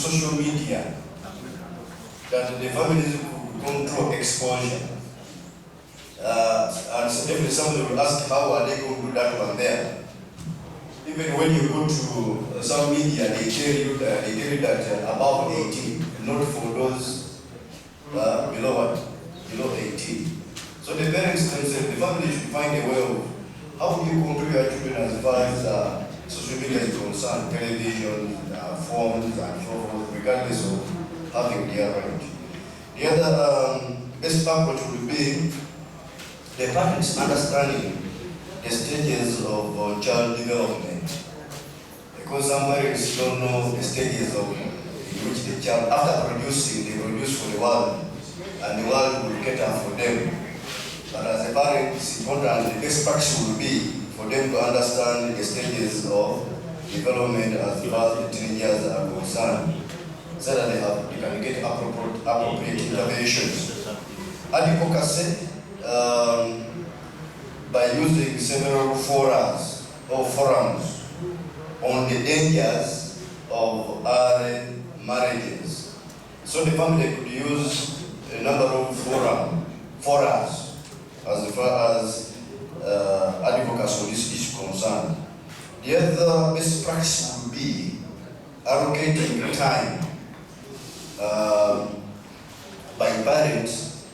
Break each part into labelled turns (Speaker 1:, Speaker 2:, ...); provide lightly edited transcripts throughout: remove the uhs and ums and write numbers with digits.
Speaker 1: social media, that the families could control exposure. And definitely somebody will ask, how are they going to do that one there? Even when you go to some media, they tell you that above 18, not for those below 18. So the parents themselves, the family should find a way of how do you control your children as far as social media is concerned, television, phones, and so forth, regardless of having their right. The other best approach would be the parents understanding the stages of child development. Because some parents don't know the stages of in which the child, after producing, they produce for the world, and the world will cater for them. But as a parent, it's important, the best practice will be for them to understand the stages of development as far as the teenagers are concerned, so that they can get appropriate interventions. Advocacy, by using several forums on the dangers of early marriages. So the family could use a number of forums as far as advocacy on this issue concerned. The other best practice would be allocating time by parents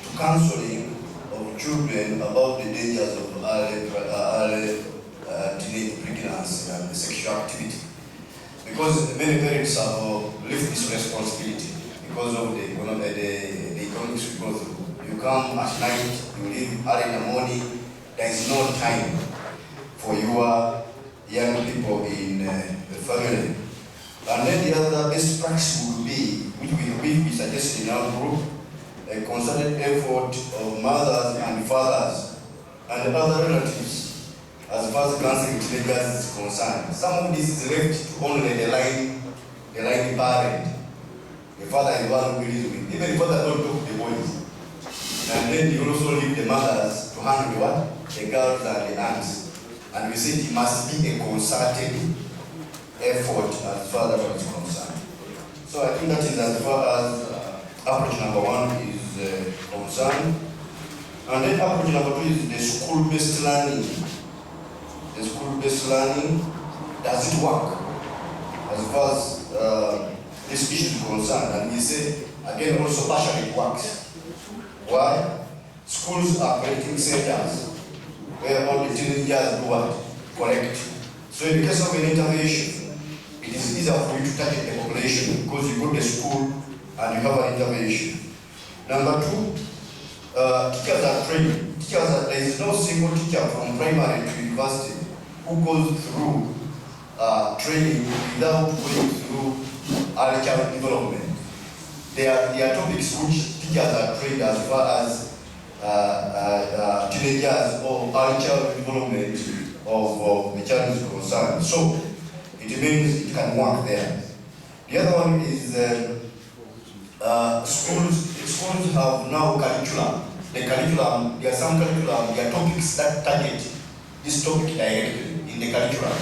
Speaker 1: to counseling of children about the dangers of early teenage pregnancy and sexual activity. Because many parents have left this responsibility because of the economics we go through. You come at night, you leave early in the morning, there is no time for your young people in the family. And then the other best practice would be, which we suggest in our group, a concerted effort of mothers and fathers and other relatives as far as counseling teenagers is concerned. Some of this is left to only the line parent. The father is one who deals with. Even the father don't talk to the boys. And then you also leave the mothers to handle what? The girls and the aunts. And we said it must be a concerted effort as far as it's concerned. So I think that is as far as approach number one is concerned. And then approach number two is the school-based learning. The school-based learning, does it work as far as this issue is concerned? And we say, again, also partially it works. Why? Schools are collecting centers where all the teenagers do what? Collect. So in the case of an intervention, it is easier for you to target the population because you go to school and you have an intervention. Number two, teachers are trained. There is no single teacher from primary to university who goes through training without going through early child development. There are topics which teachers are trained as far as teenagers or early child development of the child is concerned. So it means it can work there. The other one is schools have now curriculum. The curriculum, there are some curriculum, there are topics that target this topic directly in the curriculum,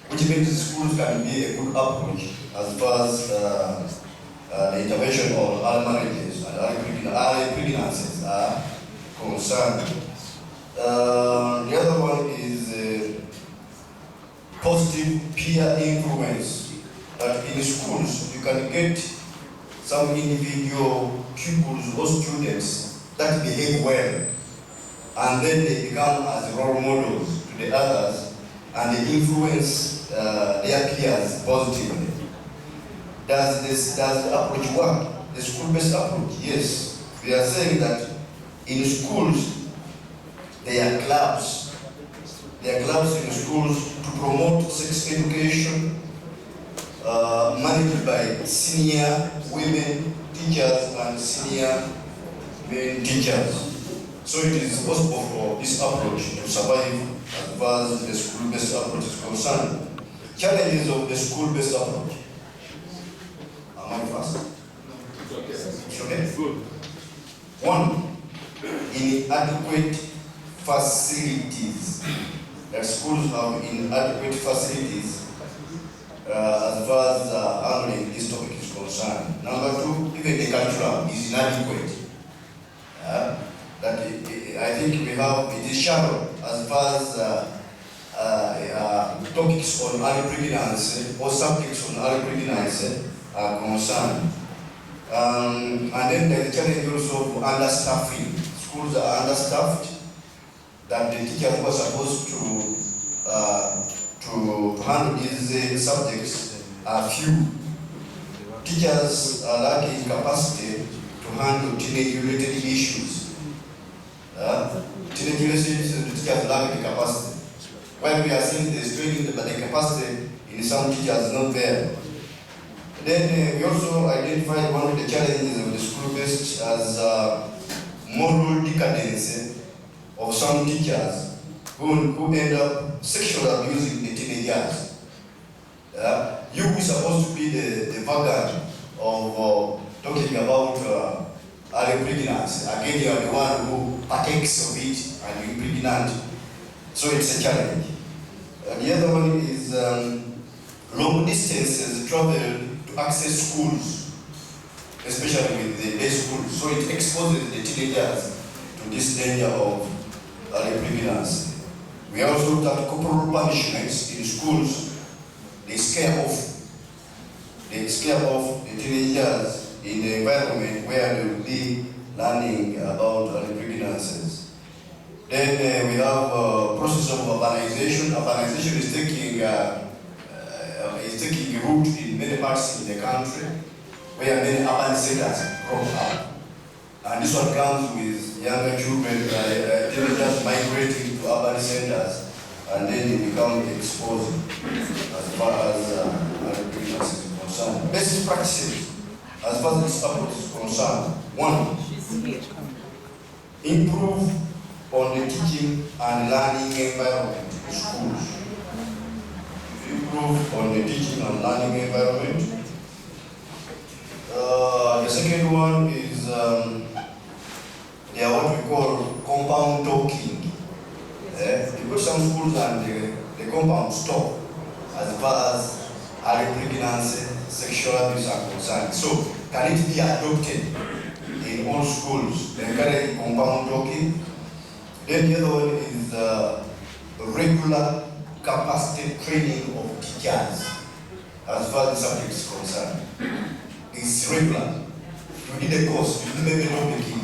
Speaker 1: which means schools can be a good approach as far as the intervention of early marriages and early pregnancies are concerned. The other one is positive peer influence. That in schools you can get some individual pupils or students that behave well, and then they become as role models to the others, and they influence their peers positively. Does the approach work? The school-based approach? Yes. We are saying that in schools there are clubs. There are clubs in schools to promote sex education, managed by senior women teachers and senior men teachers. So it is possible for this approach to survive as far as the school-based approach is concerned. Challenges of the school-based approach. Am I fast? It's okay? Good. One, inadequate facilities. That schools have inadequate facilities as far as handling this topic even the curriculum is inadequate. I think we have, it is shallow as far as topics on early pregnancy or subjects on early pregnancy are concerned. And then there's the challenge also of understaffing. Schools are understaffed, that the teachers who are supposed to handle these subjects are few. Teachers are lacking capacity to handle teenage-related issues. Teenage-related teachers lack the capacity. When we are seeing the strength, but the capacity in some teachers is not there. Then we also identified one of the challenges of the school-based as moral decadence of some teachers who end up sexually abusing the teenagers. You are supposed to be the vanguard of talking about early pregnancy. Again, you are the one who partakes of it and you pregnant. So it's a challenge. The other one is long distances traveled to access schools, especially with the day schools. So it exposes the teenagers to this danger of early pregnancy. We also looked at corporal punishments in schools. They scare off the teenagers in the environment where they will be learning about early pregnancies. Then we have a process of urbanization. Urbanization is taking root in many parts in the country where many urban centers crop up. And this one comes with younger children, teenagers migrating to urban centers, and then they become exposed as far as early pregnancy is concerned. Basic practices as far as this approach is concerned. One, improve on the teaching and learning environment in schools. Improve on the teaching and learning environment. The second one is they are what we call compound talking. You go to some schools and the compound stop as far as early pregnancy, sexual abuse are concerned. So can it be adopted in all schools? They encourage compound talking. Then the other one is regular capacity training of teachers as far as the subject is concerned. It's regular. You need a course, you need a topic in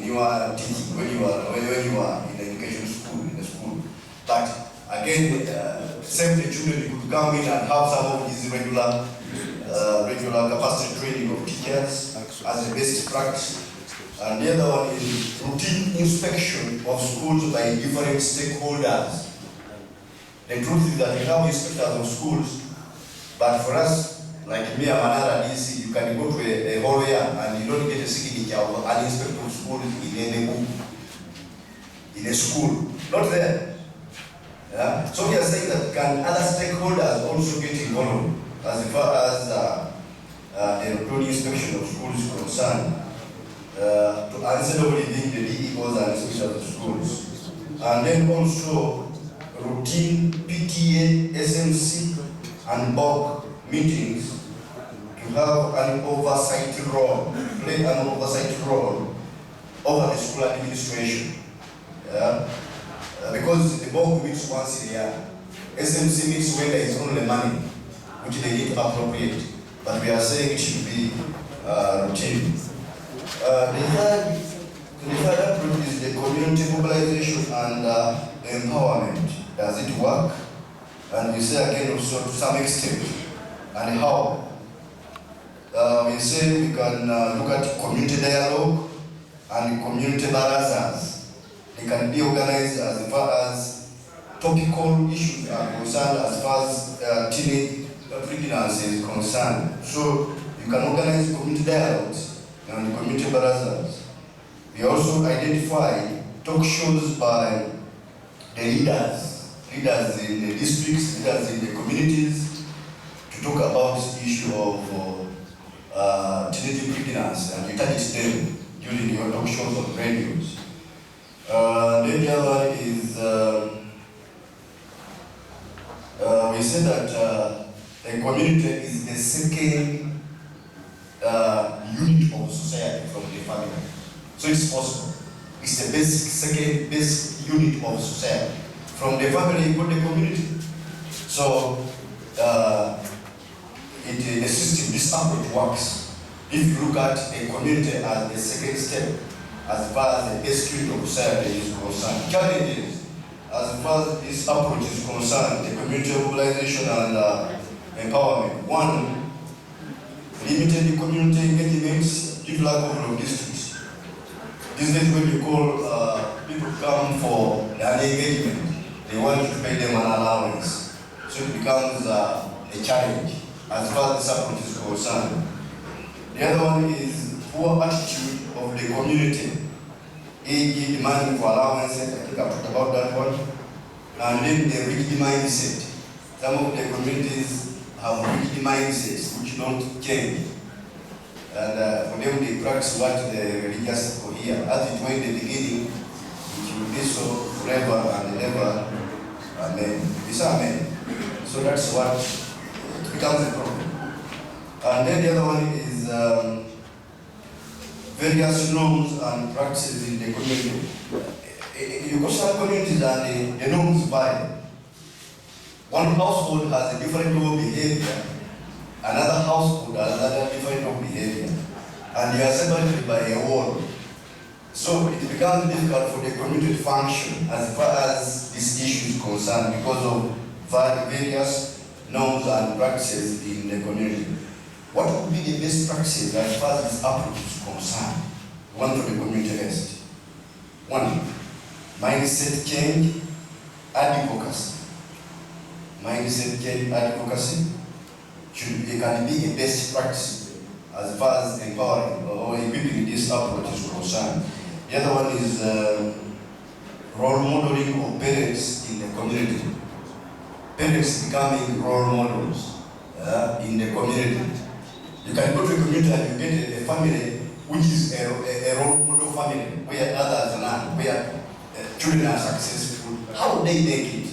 Speaker 1: your teaching when you are in education school, in the school. But again, same the children, you could come in and have some of these regular capacity training of teachers as a basic practice. And the other one is routine inspection of schools by different stakeholders. The truth is that we have inspectors of schools, but for us, like me, I'm an RDC, you can go to a whole year and you don't get a signature of an inspector of schools in a school. Not there. Yeah? So we are saying that can other stakeholders also get involved as far as the routine inspection of schools is concerned, to answer nobody being the DEOs and inspectors of schools. And then also routine PTA, SMC, and BOG meetings to have an oversight role, play an oversight role over the school administration. Yeah? Because the BOG meets once a year. SMC meets when there is only money, which they need to appropriate. But we are saying it should be routine. The third approach is the community mobilization and empowerment. Does it work? And we say again also to some extent, and how? We say we can look at community dialogue and community barazas. They can be organized as far as topical issues are concerned, as far as teenage pregnancy is concerned. So you can organize community dialogues and community barazas. We also identify talk shows by the leaders in the districts, leaders in the communities, to talk about this issue of teenage pregnancy, and you target them during your talk shows on radios. Then the other is, we say that the community is the second family. So it's possible. It's the second basic unit of society. From the family, you go to the community. So the system, this approach works. If you look at a community as the second step, as far as the basic unit of society is concerned, challenges as far as this approach is concerned, the community mobilization and empowerment. One, limited community engagements due to lack of logistics. This is when you call people come for an engagement, they want you to pay them an allowance. So it becomes a challenge as far as this approach is concerned. The other one is poor attitude of the community. E.g. demanding for allowances, I think I talked about that one. And then the rigid mindset. Some of the communities have rigid mindsets which don't change. And for them they practice what the religious cohere. As it were in the beginning, it will be so forever and ever. Amen. It's amen. So that's what it becomes a problem. And then the other one is various norms and practices in the community. You go to some communities and the norms vary. One household has a different law behavior, another household has another different law behavior, and they are separated by a wall. So it becomes difficult for the community to function as far as this issue is concerned because of various norms and practices in the community. What would be the best practices as far as this approach is concerned? One for the community rest. One, mindset change, advocacy. Mindset change, advocacy can be a best practice as far as empowering or equipping this approach is concerned. The other one is role modeling of parents in the community. Parents becoming role models in the community. You can go to a community and you get a family which is a role model family, where others are not, where children are successful. How would they make it?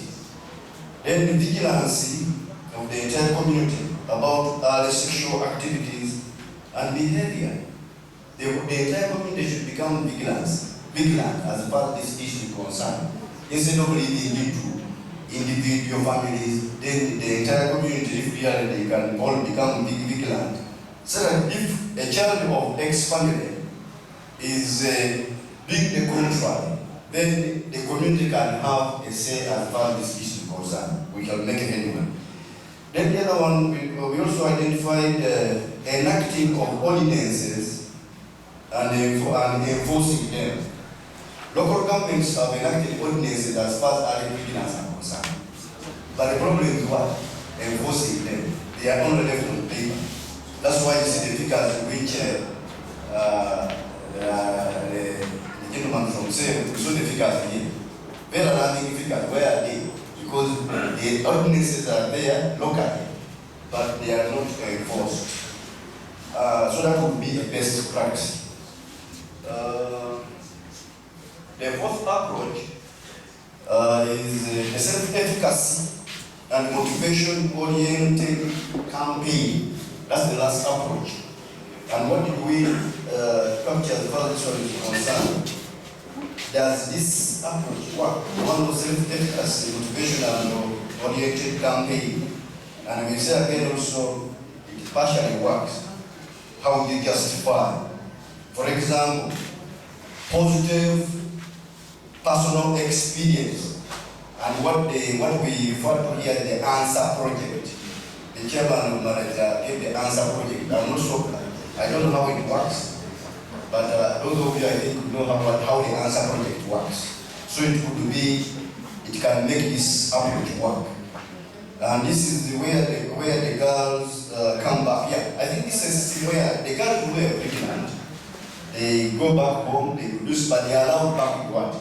Speaker 1: Then the vigilance of the entire community about early sexual activities and behavior. The entire community should become vigilant as far as this issue is concerned. Instead of leaving it to individual families, then the entire community, if really they can all become vigilant. So that if a child of X family is doing the contrary, then the community can have a say as far as this issue is concerned. We can make it anyway. Then the other one, we also identified enacting of ordinances and enforcing them. Local governments have enacted ordinances as far as early vigilance are concerned. But the problem is what? Enforcing them. They are only left on paper. That's why you see the figures which the gentleman from SAFE, we saw the figures here. Very alarming figures. Where are they? Because the ordinances are there locally, but they are not enforced. So that would be a best practice. The fourth approach is the self-efficacy and motivation-oriented campaign. That's the last approach. And what did we capture as far as this one is concerned? Does this approach work? One was self-efficacy, motivational oriented campaign. And we say again also, it partially works. How do you justify? For example, positive personal experience. And what we refer to here the answer project. The chairman of manager gave the answer project. I'm not sure, I don't know how it works, but those of you I think know how the answer project works. So it could be, it can make this approach work. And this is where the girls come back. Yeah, I think this is where the girls who are pregnant, they go back home, they produce, but they are allowed back to what?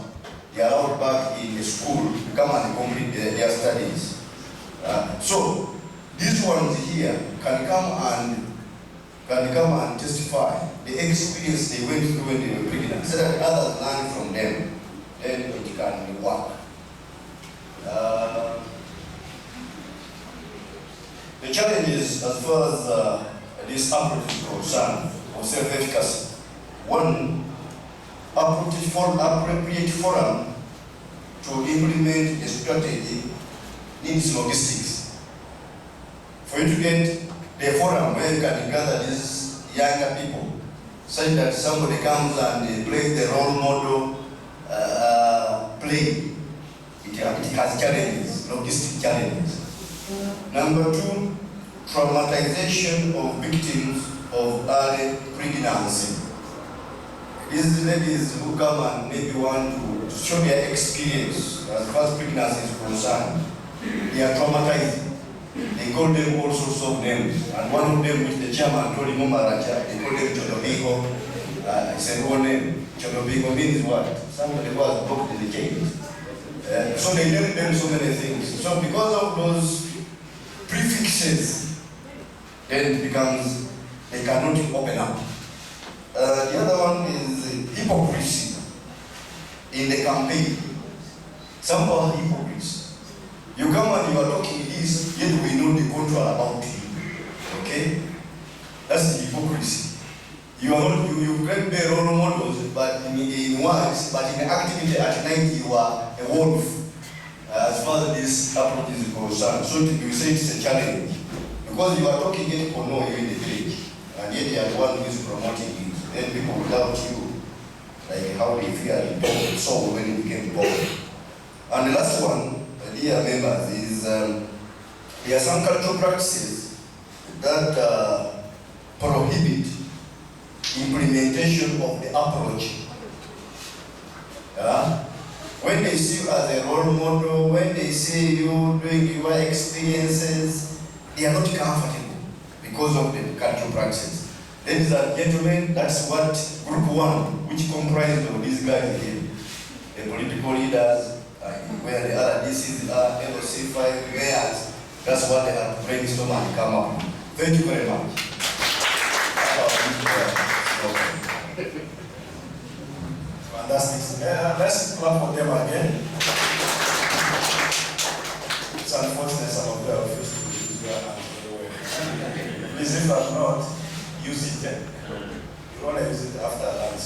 Speaker 1: They are allowed back in the school to come and complete their studies. So these ones here can come and testify the experience they went through when they were pregnant, so that others learn from them, then it can work. The challenges as far as this approach is concerned of self-efficacy One, appropriate forum to implement a strategy needs logistics. For you to get the forum where you can gather these younger people, such that somebody comes and plays the role model play, it has challenges, logistic challenges. Number two, traumatization of victims of early pregnancy. These ladies who come and maybe want to show their experience as far as pregnancy is concerned, they are traumatized. They call them all sorts of names. And one of them, which the chairman told him, they call them Chodobigo. I said, one name. Chodobigo means what? Somebody who has booked in the cage. So they name them so many things. So because of those prefixes, then it becomes, they cannot open up. The other one is hypocrisy in the campaign. Some are hypocrites. You come and you are talking this, yet we know the control about you. Okay? That's the hypocrisy. You are not, you can be role models, but in words, but in activity at night you are a wolf. As far as this approach is concerned. So you say it's a challenge. Because you are talking, yet people know you in the village. And yet you are the one who is promoting it. Then people doubt you, like how they feel in soul when you became born. And the last one, dear members, is there are some cultural practices that prohibit implementation of the approach. When they see you as a role model, when they see you doing your experiences, they are not comfortable because of the cultural practices. Ladies and gentlemen, that's what Group 1, which comprised of these guys here, the political leaders, where the RDCs are, LC5s, mayors, that's what they have brainstormed and come up with. Thank you very much.
Speaker 2: Fantastic. Let's clap for them again. It's unfortunate some of them refuse to use their hands very well. Please, if I'm not, use it. You want to use it after lunch.